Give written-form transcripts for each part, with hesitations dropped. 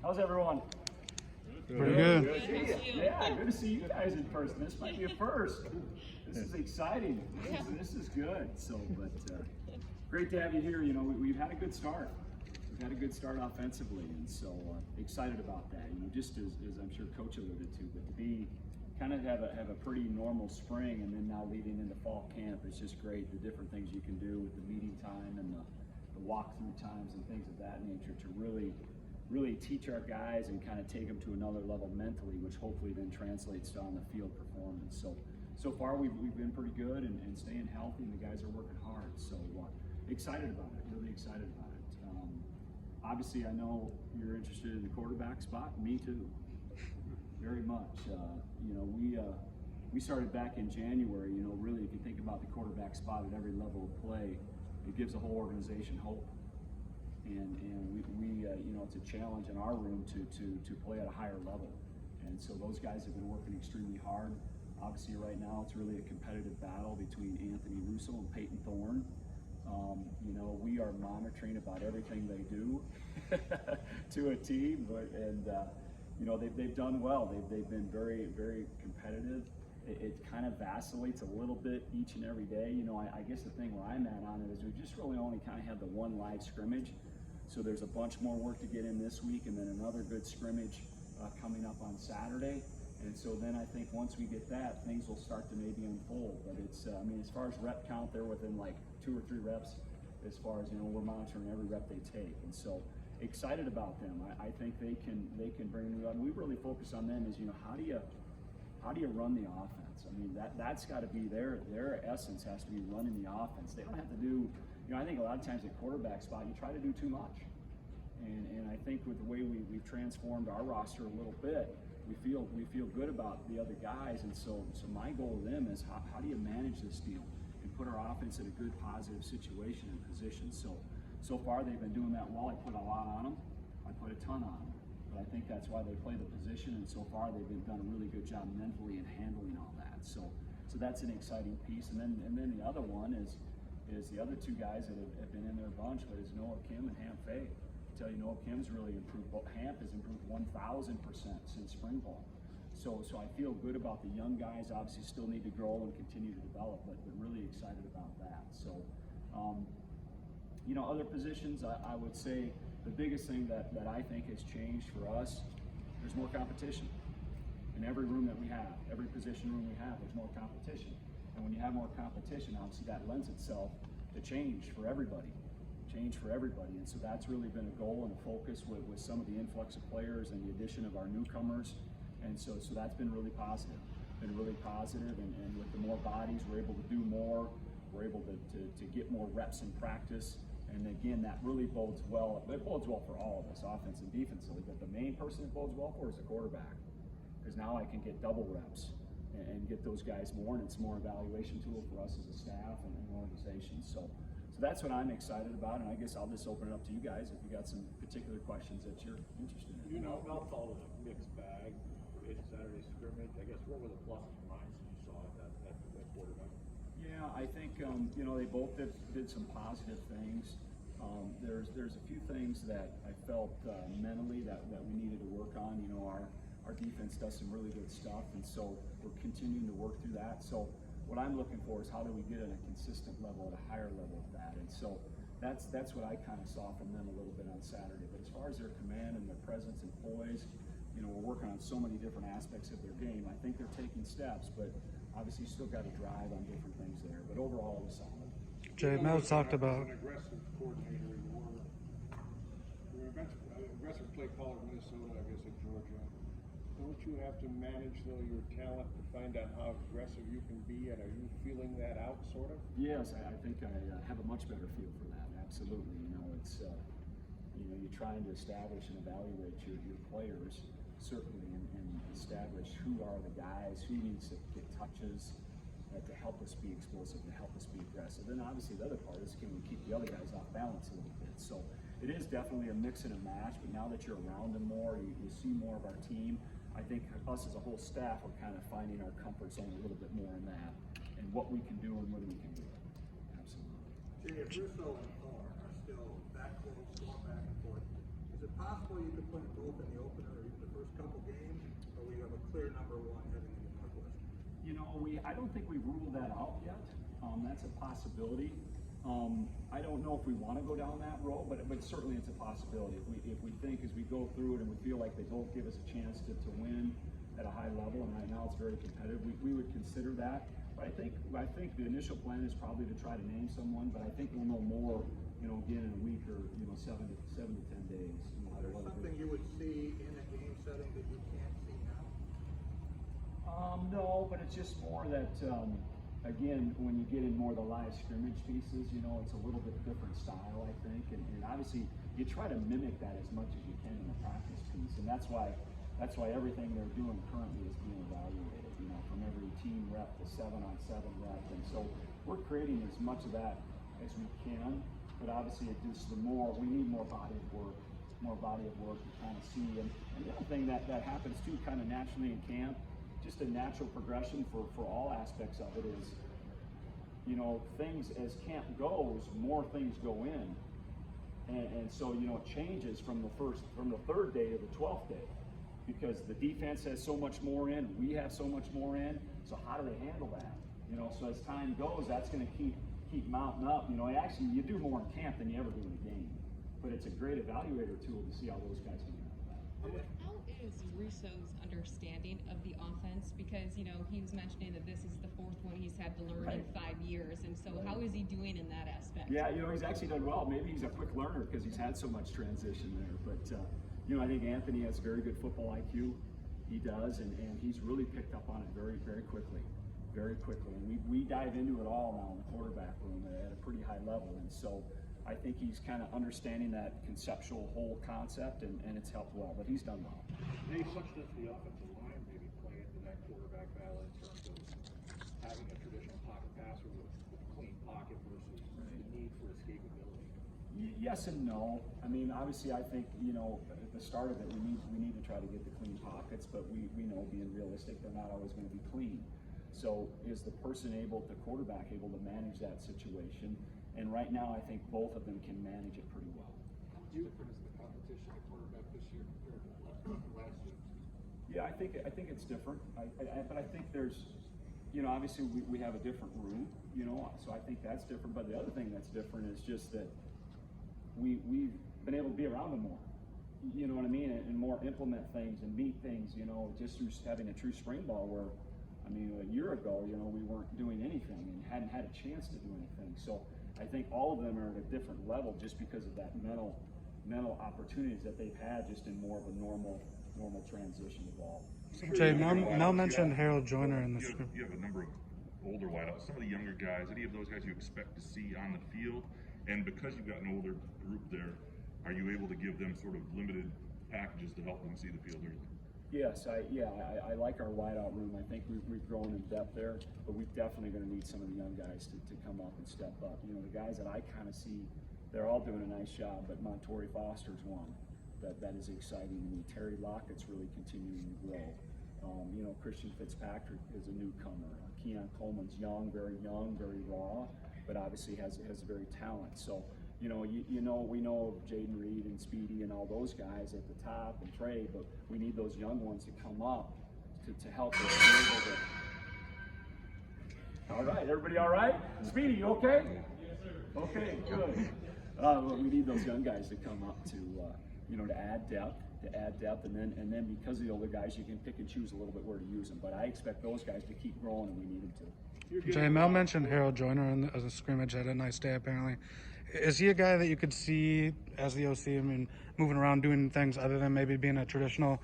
How's everyone? Pretty good. Good to see you. Yeah, good to see you guys in person. This might be a first. This is exciting. This is good. So, but great to have you here. You know, we've had a good start. We've had a good start offensively, and so excited about that. You know, just as I'm sure Coach alluded to, but to be kind of have a pretty normal spring, and then now leading into fall camp, it's just great. The different things you can do with the meeting time and the walkthrough times and things of that nature to really teach our guys and kind of take them to another level mentally, which hopefully then translates to on the field performance. So far we've been pretty good and staying healthy, and the guys are working hard. So excited about it, really excited about it. Obviously, I know you're interested in the quarterback spot. Me too, very much. You know, we started back in January. You know, really, if you think about the quarterback spot at every level of play, it gives the whole organization hope. And we you know, it's a challenge in our room to play at a higher level. And so those guys have been working extremely hard. Obviously, right now it's really a competitive battle between Anthony Russo and Peyton Thorne. You know, we are monitoring about everything they do to a team, and you know, they've done well. They've been very, very competitive. It kind of vacillates a little bit each and every day. You know, I guess the thing where I'm at on it is we just really only kind of have the one live scrimmage. So there's a bunch more work to get in this week, and then another good scrimmage coming up on Saturday. And so then I think once we get that, things will start to maybe unfold. But it's, I mean, as far as rep count, they're within like 2 or 3 reps. As far as, you know, we're monitoring every rep they take, and so excited about them. I think they can bring new. I mean, we really focus on them as, you know, how do you run the offense? I mean, that's got to be their essence has to be running the offense. They don't have to do, you know, I think a lot of times at quarterback spot you try to do too much, and I think with the way we've transformed our roster a little bit, we feel good about the other guys, and so my goal with them is how do you manage this deal and put our offense in a good positive situation and position. So far they've been doing that well. I put a lot on them. I put a ton on them. But I think that's why they play the position, and so far they've done a really good job mentally in handling all that. So that's an exciting piece. And then the other one is the other 2 guys that have been in there a bunch, but is Noah Kim and Hamp Fay. I tell you, Noah Kim's really improved. Hamp has improved 1,000% since spring ball. So I feel good about the young guys. Obviously still need to grow and continue to develop, but really excited about that. So, you know, other positions, I would say the biggest thing that I think has changed for us, there's more competition. In every room that we have, every position room we have, there's more competition. And when you have more competition, obviously that lends itself to change for everybody. And so that's really been a goal and a focus with some of the influx of players and the addition of our newcomers. And so that's been really positive. And with the more bodies, we're able to do more. We're able to get more reps in practice. And again, that really bodes well. It bodes well for all of us, offense and defensively. But the main person it bodes well for is the quarterback, because now I can get double reps and get those guys more, and it's more evaluation tool for us as a staff and an organization. So that's what I'm excited about, and I guess I'll just open it up to you guys if you got some particular questions that you're interested in. You know, I'll call it a mixed bag. It's Saturday scrimmage. I guess what were the pluses and minuses you saw at that quarterback? Yeah, I think you know, they both did some positive things. There's a few things that I felt mentally that we needed to work on. You know, our defense does some really good stuff, and so we're continuing to work through that. So what I'm looking for is how do we get at a consistent level, at a higher level of that. And so that's what I kind of saw from them a little bit on Saturday. But as far as their command and their presence and poise, you know, we're working on so many different aspects of their game. I think they're taking steps, but obviously you still got to drive on different things there. But overall, it was solid. Jay, Mel's talked about. As an aggressive coordinator, you're an aggressive play caller in Minnesota, I guess at Georgia. Don't you have to manage, though, your talent to find out how aggressive you can be, and are you feeling that out, sort of? Yes, I think I have a much better feel for that. Absolutely. You know, it's you know, you're trying to establish and evaluate your players, certainly, and establish who are the guys, who needs to get touches to help us be explosive, to help us be aggressive. And obviously the other part is, can we keep the other guys off balance a little bit? So it is definitely a mix and a match, but now that you're around them more, you see more of our team. I think us as a whole staff are kind of finding our comfort zone a little bit more in that, and what we can do and when we can do it. Absolutely. Jay, if Russo and Thorne are still that close, going back and forth, is it possible possible you could put them both in the opener or even the first couple games, or we have a clear number one heading into Northwest? You know, I don't think we've ruled that out yet. That's a possibility. I don't know if we want to go down that road, but certainly it's a possibility. If we think as we go through it and we feel like they both give us a chance to win at a high level, and right now it's very competitive, we would consider that. But I think the initial plan is probably to try to name someone, but I think we'll know more, you know, again in a week or 7 to 10 days. Is there something you would see in a game setting that you can't see now? No, but it's just more that, again, when you get in more of the live scrimmage pieces, you know, it's a little bit different style, I think, and obviously you try to mimic that as much as you can in the practice piece, and that's why everything they're doing currently is being evaluated, you know, from every team rep to 7-on-7 rep, and so we're creating as much of that as we can, but obviously it just we need more body of work to kind of see, and the other thing that happens too kind of naturally in camp, just a natural progression for all aspects of it is, you know, things as camp goes, more things go in, and so, you know, it changes from the third day to the 12th day, because the defense has so much more in, we have so much more in, so how do they handle that? You know, so as time goes, that's going to keep mounting up. You know, actually you do more in camp than you ever do in a game, but it's a great evaluator tool to see how those guys can handle that. How is Russo's understanding of the offense? Because, you know, he was mentioning that this is the fourth one he's had to learn in 5 years, and so how is he doing in that aspect? Yeah, you know, he's actually done well. Maybe he's a quick learner because he's had so much transition there, but you know, I think Anthony has very good football IQ. He does, and he's really picked up on it very, very quickly. And we dive into it all now in the quarterback room at a pretty high level, and so I think he's kind of understanding that conceptual whole concept, and it's helped well, but he's done well. How much does the offensive line maybe play into that quarterback battle in terms of having a traditional pocket passer with a clean pocket versus the need for escapability? Yes and no. I mean, obviously, I think, you know, at the start of it, we need to try to get the clean pockets, but we know, being realistic, they're not always going to be clean. So is the quarterback able to manage that situation? And right now, I think both of them can manage it pretty well. How much different is the competition at quarterback this year compared to last year? Yeah, I think it's different. But I think there's, you know, obviously we have a different room, you know, so I think that's different. But the other thing that's different is just that we've been able to be around them more. You know what I mean? And more implement things and meet things, you know, just through having a true spring ball where, I mean, a year ago, you know, we weren't doing anything and hadn't had a chance to do anything. So I think all of them are at a different level just because of that mental opportunities that they've had just in more of a normal transition of all. Jay, Mel mentioned Harold Joyner in the script. You have a number of older wideouts. Some of the younger guys, any of those guys you expect to see on the field? And because you've got an older group there, are you able to give them sort of limited packages to help them see the field early? Yes, I like our wideout room. I think we've grown in depth there, but we're definitely going to need some of the young guys to come up and step up. You know, the guys that I kind of see, they're all doing a nice job, but Montori Foster's one that is exciting to me. Terry Lockett's really continuing to grow. You know, Christian Fitzpatrick is a newcomer. Keon Coleman's young, very raw, but obviously has very talent. So, you know, we know Jaden Reed and Speedy and all those guys at the top and Trey, but we need those young ones to come up to help us be able to. All right, everybody all right? Speedy, you okay? Yes, sir. Okay, good. We need those young guys to come up to, you know, to add depth, and then because of the older guys, you can pick and choose a little bit where to use them. But I expect those guys to keep growing, and we need them to. Jay, Mel mentioned Harold Joyner as a scrimmage, had a nice day apparently. Is he a guy that you could see as the OC, I mean, moving around doing things other than maybe being a traditional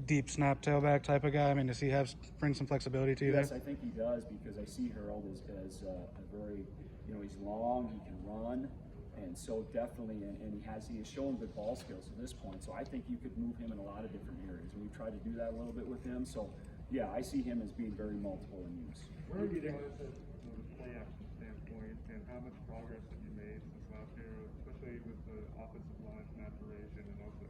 deep snap tailback type of guy? I mean, does he bring some flexibility to you yes, there? I think he does, because I see Harold as a very, you know, he's long, he can run, and so definitely, and he has shown good ball skills at this point, so I think you could move him in a lot of different areas, and we've tried to do that a little bit with him, so yeah, I see him as being very multiple in use. Where are you From a play action standpoint, and how much progress have you made since last year, especially with the offensive line maturation and also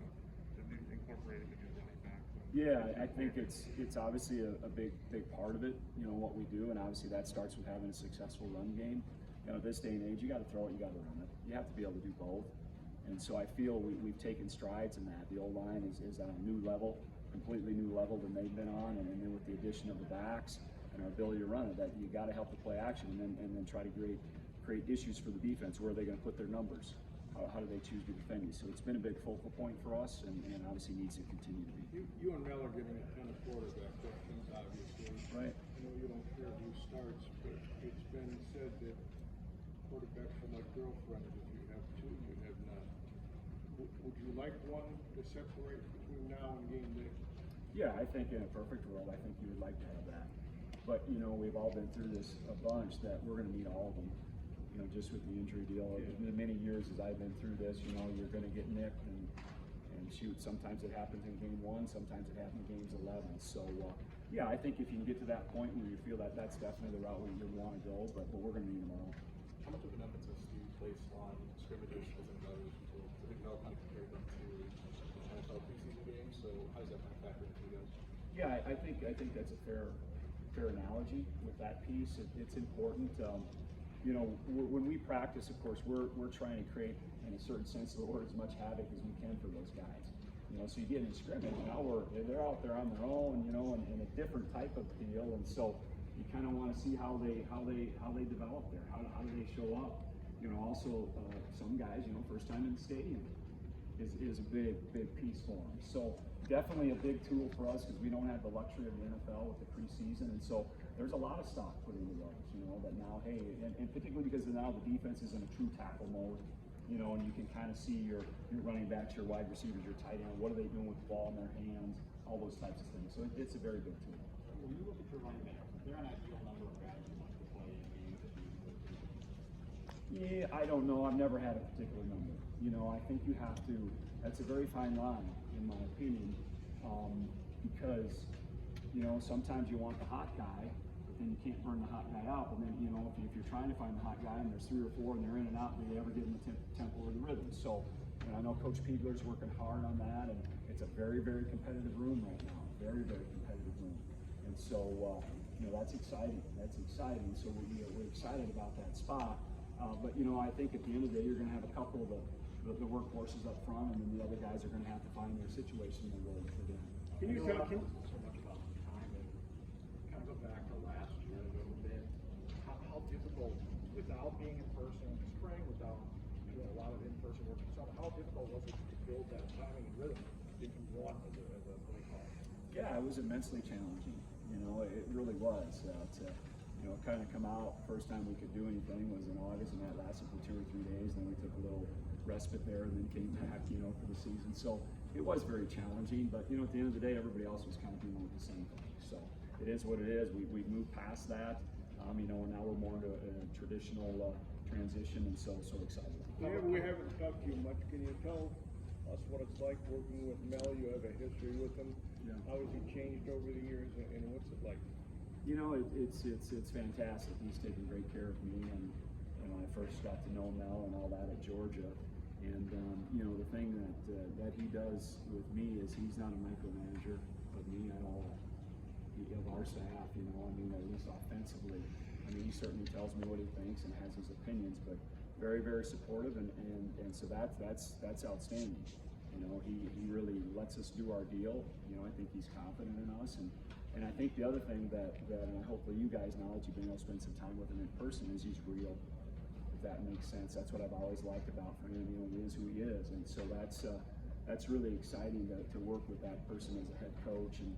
incorporating the new running back? Yeah, I think it's obviously a big part of it, you know, what we do, and obviously that starts with having a successful run game. You know, this day and age, you got to throw it, you got to run it. You have to be able to do both. And so I feel we've taken strides in that. The O-line is on a new level, completely new level than they've been on, and then with the addition of the backs and our ability to run it, that you got to help the play action and then try to create issues for the defense. Where are they going to put their numbers? How do they choose to defend you? So it's been a big focal point for us, and obviously needs to continue to be. You and Mel are getting a ton of quarterback questions, obviously. Right. I know you don't care who starts, but it's been said that quarterbacks are like girlfriends. If you have two, you have none. Would you like one to separate between now and game day? Yeah, I think in a perfect world, I think you would like to have that. But, you know, we've all been through this a bunch that we're going to need all of them. You know, just with the injury deal, the many years as I've been through this, you know, you're going to get nicked and shoot. Sometimes it happens in game 1, sometimes it happens in games 11. So, yeah, I think if you can get to that point where you feel that that's definitely the route where you want to go, but we're going to need them all. How much of an emphasis do you place on scrimmages as an evaluation tool? I think Mel kind of compared them to NFL preseason games, so how does that kind of factor into you guys? Yeah, I think that's a fair analogy with that piece. It's important. You know, when we practice, of course, we're trying to create, in a certain sense of the word, as much havoc as we can for those guys. You know, so you get in scrimmage, now they're out there on their own, you know, and a different type of deal, and so you kind of want to see how they develop there. How do they show up? You know, also some guys, you know, first time in the stadium is a big piece for them. So definitely a big tool for us because we don't have the luxury of the NFL with the preseason, and so there's a lot of stock put into those. You know, that now, hey, and particularly because now the defense is in a true tackle mode. You know, and you can kind of see your running backs, your wide receivers, your tight end. What are they doing with the ball in their hands? All those types of things. So it's a very big tool. When you look at your running backs, is there an ideal number of guys you want to play in games that you Yeah, I don't know. I've never had a particular number. You know, I think you have to. That's a very fine line, in my opinion, because you know sometimes you want the hot guy, but then you can't burn the hot guy out. And then you know if you're trying to find the hot guy and there's 3 or 4 and they're in and out, do you ever get in the tempo or the rhythm? So, and I know Coach Piegler's working hard on that, and it's a very competitive room right now. Very competitive room, and so you know that's exciting. So we're excited about that spot. But you know, I think at the end of the day, you're going to have a couple of the workhorses up front, and then the other guys are going to have to find their situation and role for them. Can you tell? so much about time and kind of go back to last year a little bit? How difficult, without being in person in the spring, without doing a lot of in-person work in summer, how difficult was it to build that timing and rhythm that you want as a play caller? Yeah, it was immensely challenging. You know, it really was. To you know, kind of come out, first time we could do anything was in August, and that lasted for 2 or 3 days. Then we took a little respite there, and then came back, you know, for the season. So it was very challenging. But you know, at the end of the day, everybody else was kind of dealing with the same thing. So it is what it is. We've moved past that. You know, and now we're more into a traditional transition, and so excited. We haven't talked to you much. Can you tell us what it's like working with Mel? You have a history with him. Yeah. How has he changed over the years, and what's it like? You know, it's fantastic. He's taken great care of me, and when I first got to know Mel and all that at Georgia. And you know, the thing that he does with me is he's not a micromanager of me at all. Of our staff, you know, I mean, at least offensively. I mean, he certainly tells me what he thinks and has his opinions, but very supportive, and so that's outstanding. You know, he really lets us do our deal. You know, I think he's confident in us, and I think the other thing that hopefully you guys know that you've been able to spend some time with him in person is he's real. If that makes sense, that's what I've always liked about him. You know, he is who he is, and so that's really exciting to work with that person as a head coach and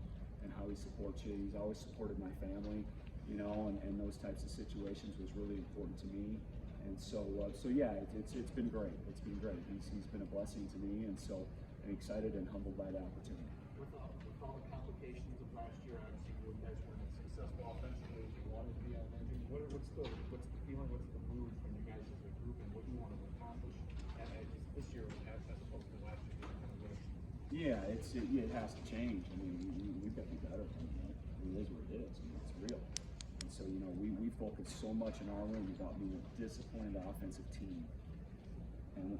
how he supports you. He's always supported my family, you know, and those types of situations was really important to me. And so yeah, it's been great. It's been great. He's been a blessing to me, and so I'm excited and humbled by the opportunity. With all the complications of last year, obviously you guys weren't as successful offensively as you wanted to be on engine. What's the feeling, what's the mood from you guys as a group, and what you want to accomplish this year as opposed to last year? Kind of what Yeah, it has to change. I mean, we've got to be better. You know? It is what it is. I mean, it's real. And so, you know, we focus so much in our room about being a disciplined offensive team. And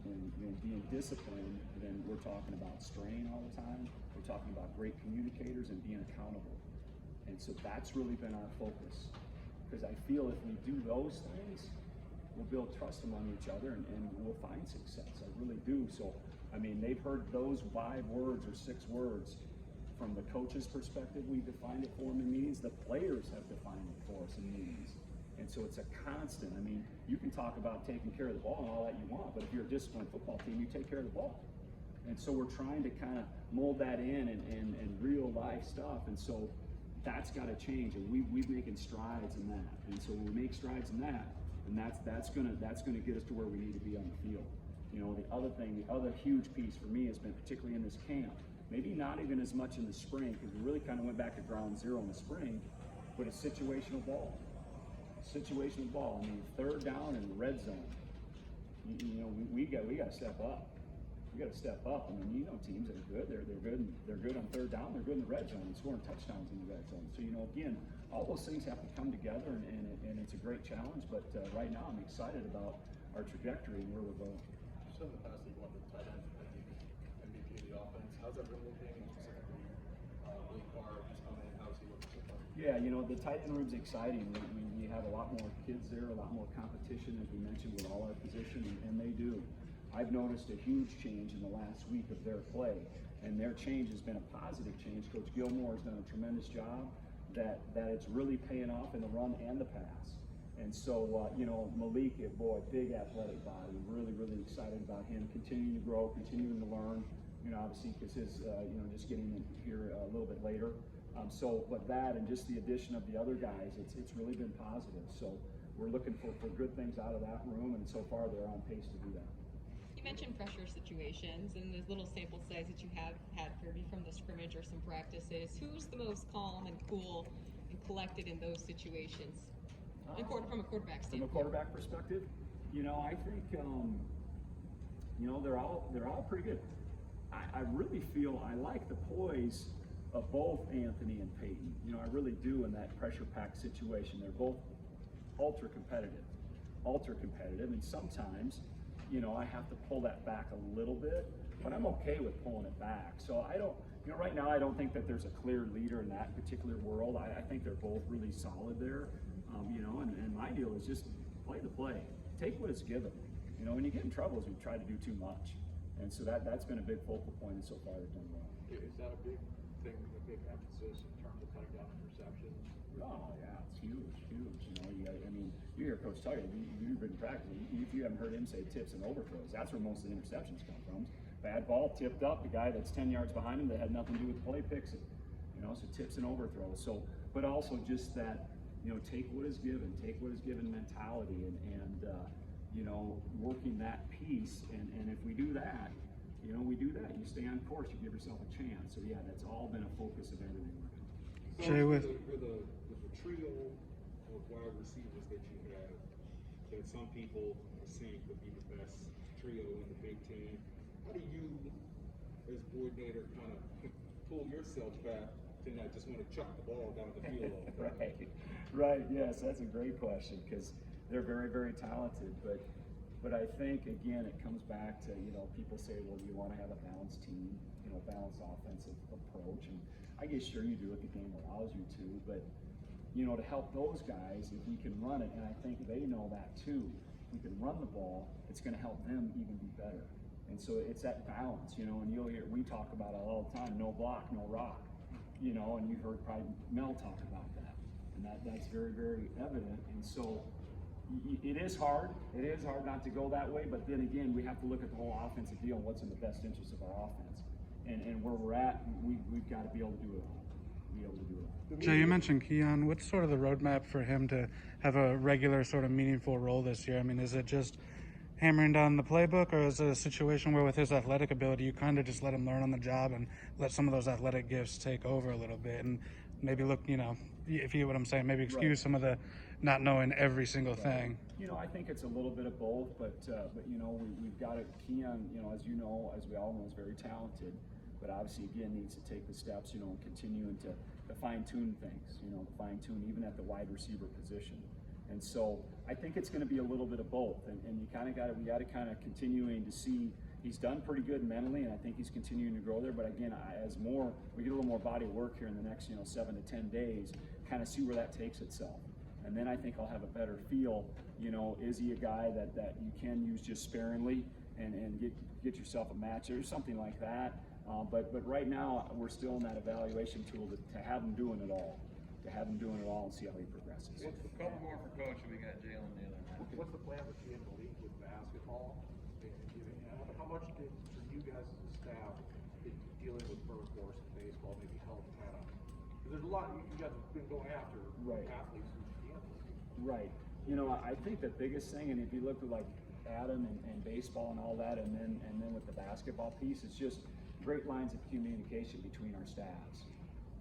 being disciplined, then we're talking about strain all the time. We're talking about great communicators and being accountable. And so that's really been our focus. Because I feel if we do those things, we'll build trust among each other, and we'll find success. I really do. So, I mean, they've heard those 5 words or 6 words from the coach's perspective. We defined it for them in meetings. The players have defined it for us in meetings. And so it's a constant. I mean, you can talk about taking care of the ball and all that you want, but if you're a disciplined football team, you take care of the ball. And so we're trying to kind of mold that in and real life stuff. And so that's got to change, and we're making strides in that. And so when we make strides in that, and that's gonna get us to where we need to be on the field. You know, the other huge piece for me has been, particularly in this camp, maybe not even as much in the spring, because we really kind of went back to ground zero in the spring, but it's situational ball. Situational ball. I mean, 3rd down in the red zone. You know, we got to step up. We got to step up. I mean, you know, teams that are good, they're good on 3rd down. They're good in the red zone and scoring touchdowns in the red zone. So, you know, again, all those things have to come together, and it's a great challenge. But right now, I'm excited about our trajectory and where we're going. So in the past, you won the tight end MVP of the offense. How's that been looking? Specifically, Blake Barr just coming in. How's he looking so far? Yeah, you know, the tight end room's exciting. We have a lot more kids there, a lot more competition, as we mentioned, with all our position, and they do. I've noticed a huge change in the last week of their play, and their change has been a positive change. Coach Gilmore has done a tremendous job that it's really paying off in the run and the pass. And so, you know, Malik, boy, big athletic body, really, really excited about him continuing to grow, continuing to learn, you know, obviously because his, you know, just getting in here a little bit later. But that and just the addition of the other guys, it's really been positive. So we're looking for good things out of that room, and so far they're on pace to do that. You mentioned pressure situations and the little sample size that you have had maybe from the scrimmage or some practices. Who's the most calm and cool and collected in those situations? From a quarterback standpoint. From a quarterback perspective, you know, I think, you know, they're all pretty good. I really feel I like the poise of both Anthony and Peyton. You know, I really do in that pressure-packed situation. They're both ultra competitive, and sometimes, you know, I have to pull that back a little bit, but I'm okay with pulling it back. So I don't, you know, right now I don't think that there's a clear leader in that particular world. I think they're both really solid there, you know, and my deal is just play the play, take what it's given. You know, when you get in trouble is when you try to do too much. And so that's been a big focal point, and so far they've done well. Is that a big thing, a big emphasis in terms of cutting down interceptions? Oh yeah, it's huge. You know, I mean, you hear Coach tell you, you've been practicing. If you haven't heard him say tips and overthrows, that's where most of the interceptions come from. Bad ball tipped up, the guy that's 10 yards behind him that had nothing to do with the play picks it. You know, so tips and overthrows. So, but also just that, you know, take what is given mentality, and you know, working that piece. And if we do that, you know, you stay on course, you give yourself a chance. So yeah, that's all been a focus of everything we're doing. Jay, with the trio of wide receivers that you have, that some people are saying could be the best trio in the Big Ten, how do you, as coordinator, kind of pull yourself back to not just want to chuck the ball down the field? Right. Yes, that's a great question, because they're very, very talented. But I think, again, it comes back to, you know, people say, well, you want to have a balanced team, you know, balanced offensive approach. And I guess sure you do if the game allows you to, but, you know, to help those guys, if we can run it, and I think they know that too, if we can run the ball, it's going to help them even be better. And so it's that balance, you know, and you'll hear, we talk about it all the time, no block, no rock, you know, and you've heard probably Mel talk about that. And that's very, very evident. And so it is hard not to go that way, but then again, we have to look at the whole offensive deal and what's in the best interest of our offense. And where we're at, we've got to be able to do it all. Jay, you mentioned Keon. What's sort of the roadmap for him to have a regular sort of meaningful role this year? I mean, is it just hammering down the playbook, or is it a situation where with his athletic ability, you kind of just let him learn on the job and let some of those athletic gifts take over a little bit and maybe look, you know, if you get what I'm saying, maybe excuse some of the not knowing every single thing. You know, I think it's a little bit of both, but you know, we've got Keon, you know, as we all know, is very talented, but obviously again needs to take the steps, you know, and continuing to fine-tune things, you know, fine-tune even at the wide receiver position. And so I think it's going to be a little bit of both, and we got to kind of continuing to see. He's done pretty good mentally, and I think he's continuing to grow there. But again, we get a little more body work here in the next, you know, 7 to 10 days, kind of see where that takes itself. And then I think I'll have a better feel You know, is he a guy that you can use just sparingly and get yourself a match or something like that? But right now we're still in that evaluation tool to have him doing it all, and see how he progresses. A couple more for coach, and we got Jalen the other night. What's the plan with being the league with basketball? And giving, how much did, for you guys as a staff, did dealing with first course and baseball maybe help kind of? Because there's a lot you guys have been going after athletes who can't. Right. You know, I think the biggest thing, and if you look at like Adam and baseball and all that, and then with the basketball piece, it's just great lines of communication between our staffs.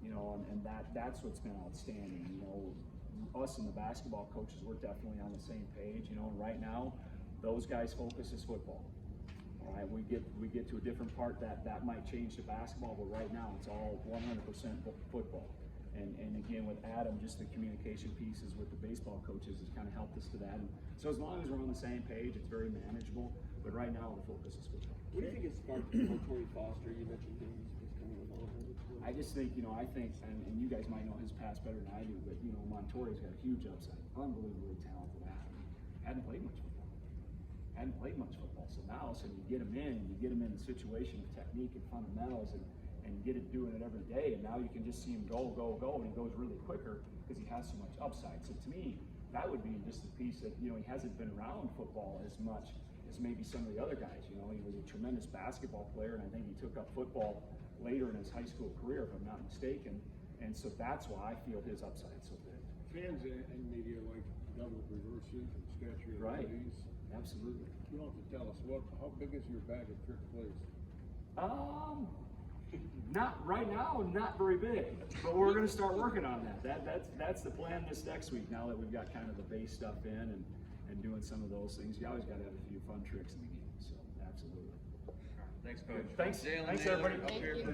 You know, and that's what's been outstanding. You know, us and the basketball coaches, we're definitely on the same page. You know, and right now, those guys' focus is football. All right, we get to a different part that might change to basketball, but right now it's all 100% football. And again, with Adam, just the communication pieces with the baseball coaches has kind of helped us to that. And so as long as we're on the same page, it's very manageable. But right now, the focus is football. What do you think is sparked Tori Foster? You mentioned he's coming along. I just think, you know, and you guys might know his past better than I do, but, you know, Montori's got a huge upside. Unbelievably talented athlete. Hadn't played much football. So now, you get him in, in the situation with technique and fundamentals and get it doing it every day. And now you can just see him go, and he goes really quicker because he has so much upside. So to me, that would be just the piece that, you know, he hasn't been around football as much as maybe some of the other guys. You know, he was a tremendous basketball player, and I think he took up football later in his high school career, if I'm not mistaken. And so that's why I feel his upside is so big. Fans and media like double reverses and statue of Right. ladies. Absolutely. You don't have to tell us how big is your bag of trick plays? Not right now, not very big, but we're going to start working on that. That's the plan this next week. Now that we've got kind of the base stuff in and doing some of those things, you always got to have a few fun tricks in the game. So absolutely. Thanks, coach. Thanks, Jalen thanks Naylor everybody. up here for